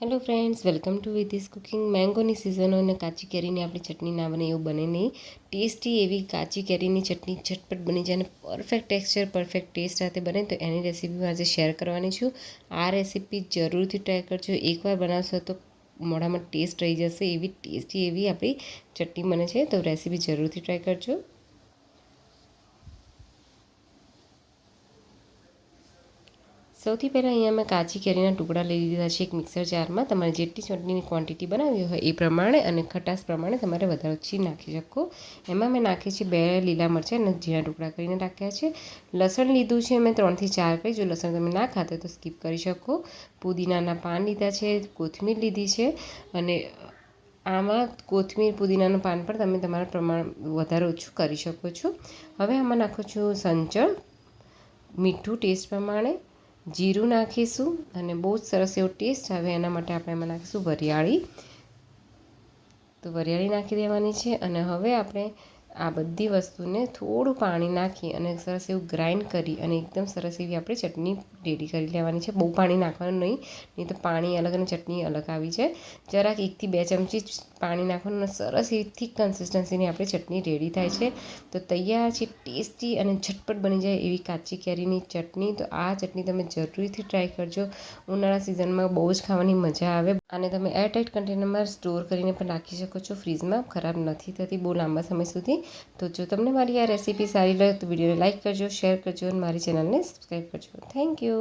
Hello friends, welcome to Vidhi's cooking. મેંગોની season હોય અને કાચી કેરીની આપણી ચટણી ના બને એવું બને નહીં. ટેસ્ટી એવી કાચી કેરીની ચટણી ઝટપટ બની જાય અને પરફેક્ટ ટેક્સચર, પરફેક્ટ ટેસ્ટ સાથે બને તો એની રેસીપી હું આજે શેર કરવાની છું. આ રેસીપી જરૂરથી ટ્રાય કરજો. એકવાર બનાવશો તો મોઢામાં ટેસ્ટ રહી જશે. એવી ટેસ્ટી એવી આપણી ચટણી બને છે, તો રેસીપી જરૂરથી ટ્રાય કરજો. સૌથી પહેલાં અહીંયા મેં કાચી કેરીના ટુકડા લઈ લીધા છે એક મિક્સર જારમાં. તમારે જેટલી ચટણીની ક્વોન્ટિટી બનાવવી હોય એ પ્રમાણે અને ખટાશ પ્રમાણે તમારે વધારે ઓછી નાખી શકો. એમાં મેં નાખી છે 2 લીલા મરચાં અને ઝીણા ટુકડા કરીને નાખ્યા છે. લસણ લીધું છે મેં 3 થી 4 કળી. જો લસણ તમે ના ખાતા તો સ્કીપ કરી શકો. પુદીનાના પાન લીધા છે, કોથમીર લીધી છે અને આમાં કોથમીર પુદીનાનું પાન પણ તમે તમારા પ્રમાણ વધારે ઓછું કરી શકો છો. હવે આમાં નાખું છું સંચળ, મીઠું ટેસ્ટ પ્રમાણે, જીરું નાખીશું અને બહુ જ સરસ એવો ટેસ્ટ આવે એના માટે આપણે એમાં નાખીશું વરિયાળી. તો વરિયાળી નાખી દેવાની છે અને હવે આપણે આ બધી વસ્તુને થોડું પાણી નાખી અને સરસ એવું ગ્રાઇન્ડ કરી અને એકદમ સરસ એવી આપણે ચટણી રેડી કરી લેવાની છે. બહુ પાણી નાખવાનું નહીં તો પાણી અલગ અને ચટણી અલગ આવી જાય. જરાક 1 થી 2 ચમચી પાણી નાખવાનું અને સરસ એવી થીક કન્સિસ્ટન્સીની આપણી ચટણી રેડી થાય છે. તો તૈયાર છે ટેસ્ટી અને ઝટપટ બની જાય એવી કાચી કેરીની ચટણી. તો આ ચટણી તમે જરૂરથી ટ્રાય કરજો. ઉનાળા સિઝનમાં બહુ જ ખાવાની મજા આવે અને તમે એરટાઇટ કન્ટેનરમાં સ્ટોર કરીને પણ રાખી શકો છો. ફ્રીઝમાં ખરાબ નથી થતી બહુ લાંબા સમય સુધી. તો જો તમને મારી આ રેસીપી સારી લાગે તો વિડીયોને લાઇક કરજો, શેર કરજો અને મારી ચેનલને સબસ્ક્રાઈબ કરજો. Thank you.